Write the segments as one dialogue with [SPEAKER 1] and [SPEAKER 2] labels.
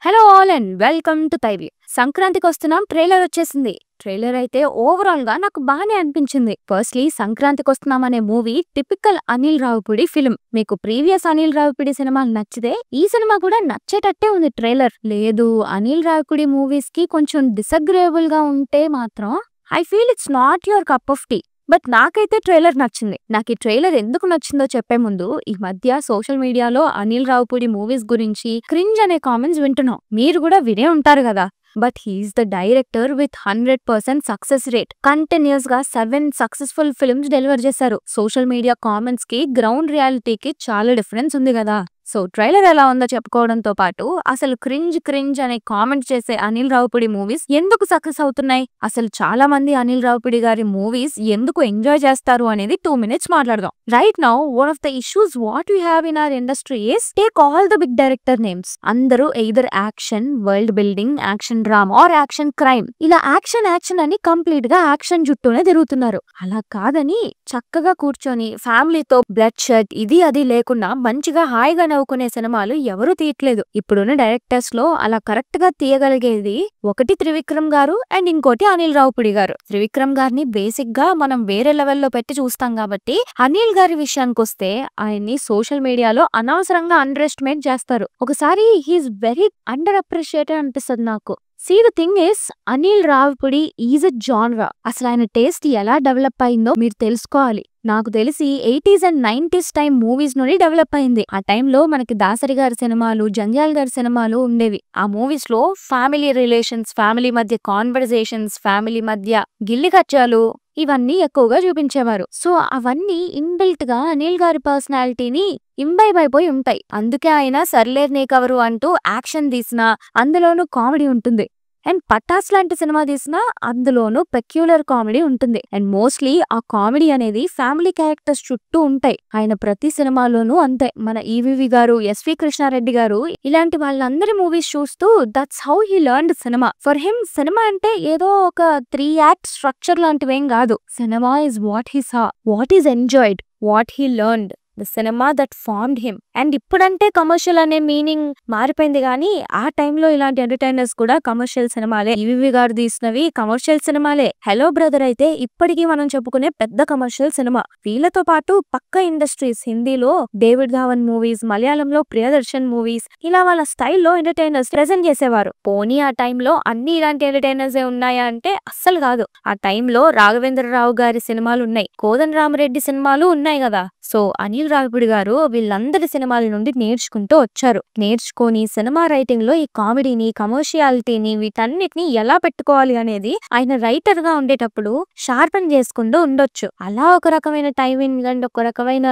[SPEAKER 1] Hello all and welcome to తైవి. సంక్రాంతికి వస్తున్నాం. ట్రైలర్ వచ్చేసింది. ట్రైలర్ అయితే ఓవరాల్ గా నాకు బాగానే అనిపించింది. ఫస్ట్లీ సంక్రాంతికి వస్తున్నాం అనే movie typical Anil Ravipudi film. మీకు ప్రీవియస్ అనిల్ రావిపూడి సినిమాలు నచ్చితే ఈ సినిమా కూడా నచ్చేటట్టే ఉంది ట్రైలర్. లేదు అనిల్ రావిపూడి మూవీస్ కి కొంచెం డిసగ్రేయబుల్ గా ఉంటే మాత్రం I feel it's not your cup of tea. But నాకైతే ట్రైలర్ నచ్చింది. నాకు ఈ ట్రైలర్ ఎందుకు నచ్చిందో చెప్పే ముందు, ఈ మధ్య సోషల్ మీడియాలో అనిల్ రావిపూడి మూవీస్ గురించి క్రింజ్ అనే కామెంట్స్ వింటున్నాం. మీరు కూడా వినే ఉంటారు కదా. But he's the director with 100% success rate. Continuous గా 7 సక్సెస్ఫుల్ ఫిల్మ్స్ డెలివర్ చేశారు. సోషల్ మీడియా కామెంట్స్ కి గ్రౌండ్ రియాలిటీకి చాలా డిఫరెన్స్ ఉంది కదా. సో ట్రైలర్ ఎలా ఉందో చెప్పుకోవడంతో పాటు అసలు క్రింజ్ అనే కామెంట్ చేసే అనిల్ రావిపూడి మూవీస్ ఎందుకు సక్సెస్ అవుతున్నాయి, అసలు చాలా మంది అనిల్ రావిపూడి గారి మూవీస్ ఎందుకు ఎంజాయ్ చేస్తారు అనేది 2 minutes మాట్లాడదాం. Right now one of the issues what we have in our industry is take all the big director names. అందరూ either action, world building, action drama or action crime, ఇలా action అని complete గా action చుట్టూనే తిరుగుతున్నారు. అలా కాదని చక్కగా కూర్చొని ఫ్యామిలీతో బ్లడ్ షెడ్ ఇది అది లేకుండా మంచిగా హాయిగా నవ్వుకునే సినిమాలు ఎవరూ తీయట్లేదు. ఇప్పుడున్న డైరెక్టర్స్ లో అలా కరెక్ట్ గా తీయగలిగేది ఒకటి త్రివిక్రమ్ గారు అండ్ ఇంకోటి అనిల్ రావిపూడి గారు. త్రివిక్రమ్ గారిని బేసిక్ గా మనం వేరే లెవెల్లో పెట్టి చూస్తాం కాబట్టి, అనిల్ గారి విషయానికి వస్తే ఆయన్ని సోషల్ మీడియాలో అనవసరంగా అండర్ ఎస్టిమేట్ చేస్తారు. ఒకసారి హీఈస్ వెరీ అండర్ అప్రిషియేటెడ్ అనిపిస్తుంది నాకు. See the thing is, Anil Ravipudi is a genre. అసలు ఆయన టేస్ట్ ఎలా డెవలప్ అయిందో మీరు తెలుసుకోవాలి. నాకు తెలిసి 80s and 90s time movies నుండి డెవలప్ అయింది. ఆ టైంలో మనకి దాసరి గారి సినిమాలు, జంధ్యాల గారి సినిమాలు ఉండేవి. ఆ మూవీస్ లో ఫ్యామిలీ రిలేషన్స్, ఫ్యామిలీ మధ్య కాన్వర్జేషన్స్, ఫ్యామిలీ మధ్య గిల్లి కచ్చాలు ఇవన్నీ ఎక్కువగా చూపించేవారు. సో అవన్నీ ఇన్బిల్ట్ గా అనిల్ గారి పర్సనాలిటీని ఇంబైబ్ అయిపోయి ఉంటాయి. అందుకే ఆయన సర్లేర్ నీకెవరు అంటూ యాక్షన్ తీసినా అందులోనూ కామెడీ ఉంటుంది. అండ్ పటాస్ లాంటి సినిమా తీసినా అందులోనూ పెక్యులర్ కామెడీ ఉంటుంది. అండ్ మోస్ట్లీ ఆ కామెడీ అనేది ఫ్యామిలీ క్యారెక్టర్స్ చుట్టూ ఉంటాయి. ఆయన ప్రతి సినిమాలోనూ అంతే. మన ఈవీవి గారు, ఎస్వి కృష్ణారెడ్డి గారు ఇలాంటి వాళ్ళందరి మూవీస్ చూస్తూ that's how he learned cinema. For him cinema అంటే ఏదో ఒక 3 act స్ట్రక్చర్ లాంటివేం కాదు. Cinema is what he saw, what is enjoyed, what he learned, the cinema that formed him. And ఇప్పుడంటే కమర్షియల్ అనే మీనింగ్ మారిపోయింది, కానీ ఆ టైంలో ఇలాంటి ఎంటర్టైనర్స్ కూడా కమర్షియల్ సినిమాలే. ఈవీవి గారు తీసినవి కమర్షియల్ సినిమాలే. హలో బ్రదర్ అయితే ఇప్పటికీ మనం చెప్పుకునే పెద్ద కమర్షియల్ సినిమా. వీళ్ళతో పాటు పక్క ఇండస్ట్రీస్, హిందీలో డేవిడ్ ధావన్ మూవీస్, మలయాళంలో ప్రియదర్శన్ మూవీస్, ఇలా వాళ్ళ స్టైల్లో ఎంటర్టైనర్స్ ప్రెజెంట్ చేసేవారు. పోనీ ఆ టైంలో అన్ని ఇలాంటి ఎంటర్టైనర్స్ ఉన్నాయా అంటే అస్సలు కాదు. ఆ టైంలో రాఘవేంద్రరావు గారి సినిమాలు ఉన్నాయి, కోదండ రామరెడ్డి సినిమాలు ఉన్నాయి కదా. సో అనిల్ రావిపూడి గారు వీళ్ళందరి సినిమాల నుండి నేర్చుకుంటూ వచ్చారు. నేర్చుకొని సినిమా రైటింగ్ లో ఈ కామెడీని, కమర్షియాలిటీని, వీటన్నిటిని ఎలా పెట్టుకోవాలి అనేది ఆయన రైటర్ గా ఉండేటప్పుడు షార్పన్ చేసుకుంటూ ఉండొచ్చు. అలా ఒక రకమైన టైమింగ్ అండ్ ఒక రకమైన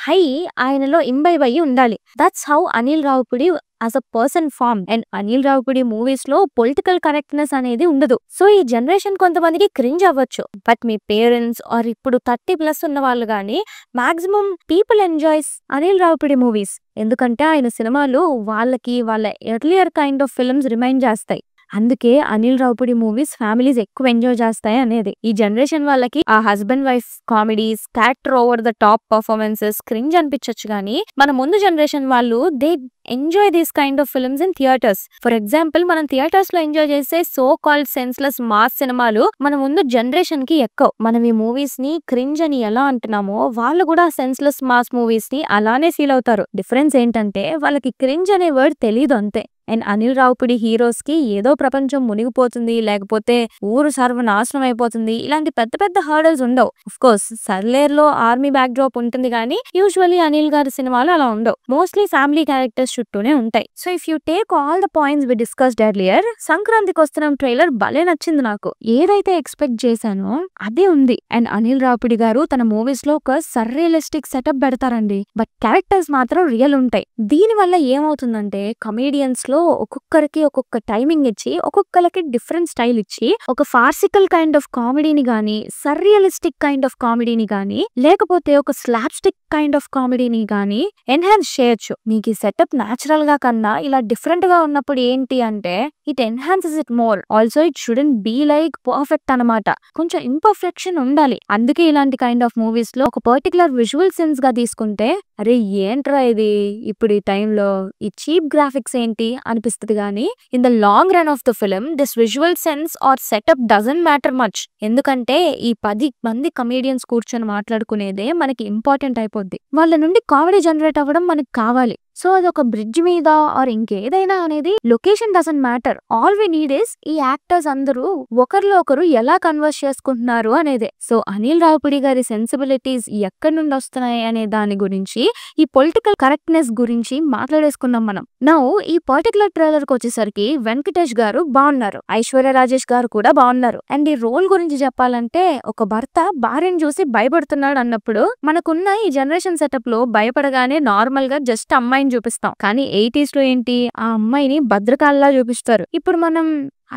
[SPEAKER 1] హై ఆయనలో ఇంబైబ్ అయ్యి ఉండాలి. That's how Anil Ravipudi as a person form. And Anil Ravipudi movies లో పొలిటికల్ కరెక్ట్నెస్ అనేది ఉండదు. సో ఈ జనరేషన్ కొంతమందికి క్రింజ్ అవ్వచ్చు, బట్ మీ పేరెంట్స్ ఆర్ ఇప్పుడు 30+ ఉన్న వాళ్ళు గానీ maximum people enjoys Anil Ravipudi movies. ఎందుకంటే ఆయన సినిమాలు వాళ్ళకి వాళ్ళ earlier kind of films remind చేస్తాయి. అందుకే అనిల్ రావిపూడి మూవీస్ ఫ్యామిలీస్ ఎక్కువ ఎంజాయ్ చేస్తాయి అనేది. ఈ జనరేషన్ వాళ్ళకి ఆ husband wife comedies, character over the top performances cringe అనిపించచ్చు, కానీ మన ముందు జనరేషన్ వాళ్ళు they enjoy these kind of films in theatres. For example మనం థియేటర్స్ లో ఎంజాయ్ చేసే సో కాల్డ్ సెన్స్లెస్ మాస్ సినిమాలు మన ముందు జనరేషన్ కి ఎక్కువ. మనం ఈ మూవీస్ ని క్రింజ్ అని ఎలా అంటున్నామో వాళ్ళు కూడా సెన్స్లెస్ మాస్ మూవీస్ ని అలానే ఫీల్ అవుతారు. డిఫరెన్స్ ఏంటంటే వాళ్ళకి క్రింజ్ అనే వర్డ్ తెలియదు అంతే. అండ్ అనిల్ రావిపూడి హీరోస్ కి ఏదో ప్రపంచం మునిగిపోతుంది, లేకపోతే ఊరు సర్వనాశనం అయిపోతుంది, ఇలాంటి పెద్ద పెద్ద హర్డల్స్ ఉండవు. ఆఫ్ కోర్స్ సర్లేర్ లో ఆర్మీ బ్యాక్ డ్రాప్ ఉంటుంది, కానీ యూజువల్లీ అనిల్ గారి సినిమాలు అలా ఉండవు. మోస్ట్లీ ఫ్యామిలీ క్యారెక్టర్స్ చుట్టూనే ఉంటాయి. So if you take all the points we discussed earlier, సంక్రాంతికి వస్తున్న ట్రైలర్ భలే నచ్చింది నాకు. ఏదైతే ఎక్స్పెక్ట్ చేశానో అదే ఉంది. అండ్ అనిల్ రావిపూడి గారు తన మూవీస్ లో ఒక సర్రియలిస్టిక్ సెటప్ పెడతారండి, బట్ క్యారెక్టర్స్ మాత్రం రియల్ ఉంటాయి. దీని వల్ల ఏమవుతుందంటే కమేడియన్స్ లో ఒక్కొక్కరికి ఒక్కొక్క టైమింగ్ ఇచ్చి, ఒక్కొక్కరికి డిఫరెంట్ స్టైల్ ఇచ్చి, ఒక ఫార్సికల్ కైండ్ ఆఫ్ కామెడీని గానీ, సర్రియలిస్టిక్ కైండ్ ఆఫ్ కామెడీని గానీ, లేకపోతే ఒక స్లాప్స్టిక్ కైండ్ ఆఫ్ కామెడీని గానీ ఎన్హాన్స్ చేయొచ్చు. మీకు ఈ సెటప్ న్యాచురల్ గా కన్నా ఇలా డిఫరెంట్ గా ఉన్నప్పుడు ఏంటి అంటే it enhances it more. Also it shouldn't be like perfect అనమాట. కొంచెం ఇంపర్ఫెక్షన్ ఉండాలి. అందుకే ఇలాంటి కైండ్ ఆఫ్ మూవీస్ లో ఒక పర్టికులర్ విజువల్ సెన్స్ గా తీసుకుంటే అరే ఏంట్రా ఇది ఇప్పుడు ఈ టైంలో ఈ చీప్ గ్రాఫిక్స్ ఏంటి అనిపిస్తుంది. కానీ in the long run of the film this visual sense or setup doesn't matter much. ఎందుకంటే ఈ 10 మంది కమేడియన్స్ కూర్చొని మాట్లాడుకునేదే మనకి ఇంపార్టెంట్ అయిపోద్ది. వాళ్ళ నుండి కామెడీ జనరేట్ అవ్వడం మనకి కావాలి. సో అదొక బ్రిడ్జ్ మీద ఆర్ ఇంకేదైనా అనేది location doesn't matter. All we need is ఈ యాక్టర్స్ అందరూ ఒకరిలో ఒకరు ఎలా కన్వర్స్ చేసుకుంటున్నారు అనేదే. సో అనిల్ రావిపూడి గారి సెన్సిబిలిటీస్ ఎక్కడి నుండి వస్తున్నాయి అనే దాని గురించి, ఈ పొలిటికల్ కరెక్ట్నెస్ గురించి మాట్లాడేసుకున్నాం మనం. నౌ ఈ పర్టికులర్ ట్రైలర్ కి వచ్చేసరికి వెంకటేష్ గారు బాగున్నారు, ఐశ్వర్య రాజేష్ గారు కూడా బాగున్నారు. అండ్ ఈ రోల్ గురించి చెప్పాలంటే ఒక భర్త భార్యను చూసి భయపడుతున్నాడు అన్నప్పుడు మనకున్న ఈ జనరేషన్ సెటప్ లో భయపడగానే నార్మల్ గా జస్ట్ అమ్మాయిని చూపిస్తాం. కానీ 80s లో ఏంటి ఆ అమ్మాయిని భద్రకాళలా చూపిస్తారు. ఇప్పుడు మనం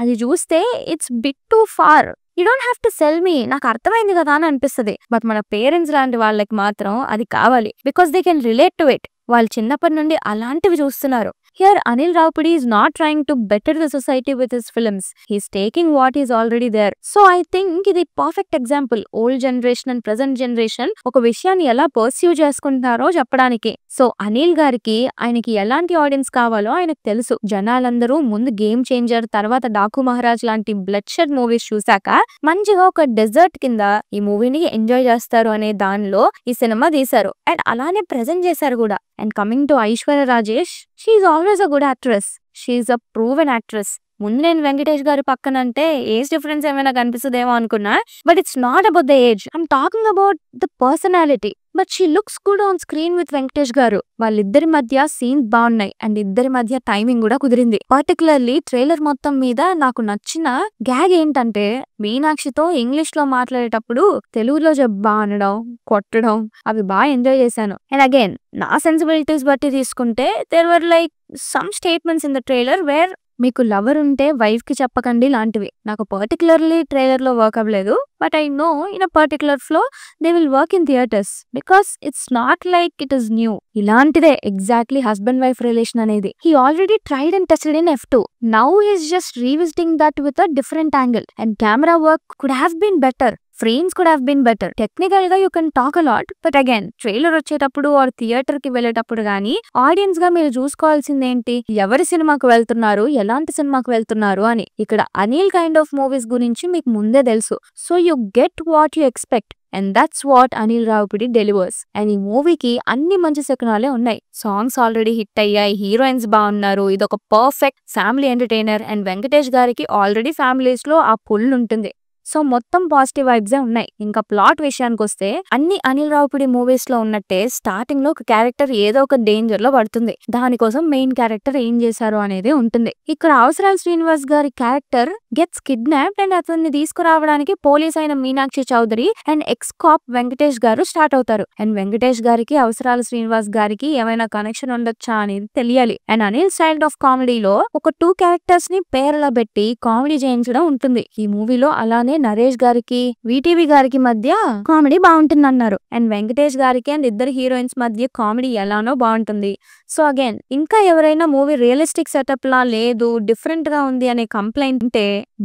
[SPEAKER 1] అది చూస్తే it's bit too far. You don't have to sell me, నాకు అర్థమైంది కదా అని అనిపిస్తుంది. బట్ మన పేరెంట్స్ లాంటి వాళ్ళకి మాత్రం అది కావాలి. Because they can relate to it. వాళ్ళు చిన్నప్పటి నుండి అలాంటివి చూస్తున్నారు. Here Anil Ravipudi is not trying to better the society with his films. He's taking what is already there. So I think ఇది perfect example. Old generation and present generation ఒక విషయాన్ని ఎలా pursue చేసుకుంటారో చెప్పడానికి. సో అనిల్ గారికి ఆయనకి ఎలాంటి audience కావాలో ఆయనకు తెలుసు. జనాలందరూ ముందు గేమ్ చేంజర్, తర్వాత డాకు మహారాజ్ లాంటి బ్లడ్ షెడ్ మూవీస్ చూసాక మంచిగా ఒక డెజర్ట్ కింద ఈ మూవీని ఎంజాయ్ చేస్తారు అనే దానిలో ఈ సినిమా తీశారు. అండ్ అలానే ప్రెజెంట్ చేశారు కూడా. And coming to Aishwarya Rajesh, she is always a good actress. She is a proven actress. ముందు నేను వెంకటేష్ గారి పక్కన అంటే ఏజ్ డిఫరెన్స్ ఏమైనా కనిపిస్తుందేమో అనుకున్నా. But it's not about the age, I'm talking about the personality. But she looks good on screen with Venkatesh గారు. వాళ్ళిద్దరి మధ్య సీన్స్ బాగున్నాయి అండ్ ఇద్దరి మధ్య టైమింగ్ కూడా కుదిరింది. పర్టికులర్లీ ట్రైలర్ మొత్తం మీద నాకు నచ్చిన గ్యాగ్ ఏంటంటే మీనాక్షితో ఇంగ్లీష్ లో మాట్లాడేటప్పుడు తెలుగులో జబ్బా అనడం, కొట్టడం అవి బాగా ఎంజాయ్ చేశాను. అండ్ అగైన్ నా సెన్సిబిలిటీస్ బట్టి తీసుకుంటే there were like some statements in the trailer where మీకు లవర్ ఉంటే వైఫ్ కి చెప్పకండి లాంటివి. నాకు పర్టికులర్లీ ట్రైలర్ లో వర్క్ అవ్వలేదు. But I know in a particular flow they will work in theatres because it's not like it is new. ఇలాంటిదే exactly husband wife relation అనేది. He already tried and tested in F2. Now is just revisiting that with a different angle. And camera work could have been better. Frames could have been better. Technical గా you can talk a lot. But again trailer వచ్చేటప్పుడు or theatre కి వెళ్ళేటప్పుడు గానీ audience గా మీరు చూసుకోవాల్సింది ఏంటి, ఎవరి సినిమాకు వెళ్తున్నారు, ఎలాంటి సినిమాకు వెళ్తున్నారు అని. ఇక్కడ అనిల్ కైండ్ ఆఫ్ మూవీస్ గురించి మీకు ముందే తెలుసు. So you get what you expect. And that's what Anil Ravipudi delivers. And ఈ మూవీకి అన్ని మంచి శకునాలే ఉన్నాయి. సాంగ్స్ ఆల్రెడీ హిట్ అయ్యాయి, హీరోయిన్స్ బాగున్నారు, ఇదొక perfect family entertainer. And Venkatesh గారికి ఆల్రెడీ ఫ్యామిలీస్ లో ఆ పుల్ ఉంటుంది. సో మొత్తం పాజిటివ్ వైబ్సే ఉన్నాయి. ఇంకా ప్లాట్ విషయానికి వస్తే అన్ని అనిల్ రావిపూడి మూవీస్ లో ఉన్నట్టే స్టార్టింగ్ లో ఒక క్యారెక్టర్ ఏదో ఒక డేంజర్ లో పడుతుంది. దానికోసం మెయిన్ క్యారెక్టర్ ఏం చేశారు అనేది ఉంటుంది. ఇక్కడ అవసరాల శ్రీనివాస్ గారి క్యారెక్టర్ గెట్స్ కిడ్నాప్డ్ అండ్ అతన్ని తీసుకురావడానికి పోలీస్ అయిన Meenakshi Chaudhary and ex cop Venkatesh గారు స్టార్ట్ అవుతారు. అండ్ వెంకటేష్ గారికి అవసరాల శ్రీనివాస్ గారికి ఏమైనా కనెక్షన్ ఉండొచ్చా అనేది తెలియాలి. అండ్ అనిల్ స్టైల్ ఆఫ్ కామెడీలో ఒక 2 క్యారెక్టర్స్ ని పేర్ల పెట్టి కామెడీ చేయించడం ఉంటుంది. ఈ మూవీలో అలానే నరేష్ గారికి వీటీవీ గారికి మధ్య కామెడీ బాగుంటుంది అన్నారు. అండ్ వెంకటేష్ గారికి అండ్ ఇద్దరు హీరోయిన్స్ మధ్య కామెడీ ఎలానో బాగుంటుంది. సో అగైన్ ఇంకా ఎవరైనా మూవీ రియలిస్టిక్ సెటప్ లా లేదు, డిఫరెంట్ గా ఉంది అనే కంప్లైంట్ ఉంటే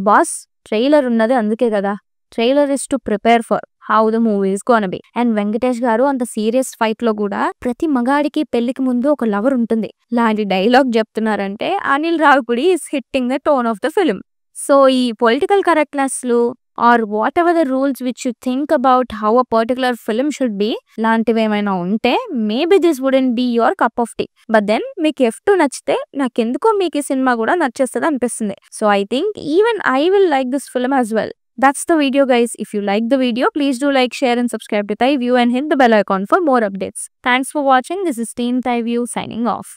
[SPEAKER 1] బాస్ ట్రైలర్ ఉన్నది అందుకే కదా. Trailer is to prepare for how the movie is gonna B. And Venkatesh గారు అంత సీరియస్ ఫైట్ లో కూడా ప్రతి మగాడికి పెళ్లికి ముందు ఒక లవర్ ఉంటుంది లాంటి డైలాగ్ చెప్తున్నారంటే Anil Ravipudi is hitting the tone of the film. So ఈ పొలిటికల్ కరెక్ట్నెస్లు or whatever the rules which you think about how a particular film should be లాంటివి ఏమైనా ఉంటే maybe this wouldn't be your cup of tea. But then మీకు F2 నచ్చితే నాకెందుకో మీకు ఈ సినిమా కూడా నచ్చేస్తుంది అనిపిస్తుంది. So I think even I will like this film as well. That's the video guys. If you like the video, please do like, share and subscribe to Thai View and hit the bell icon for more updates. Thanks for watching. This is Team Thai View signing off.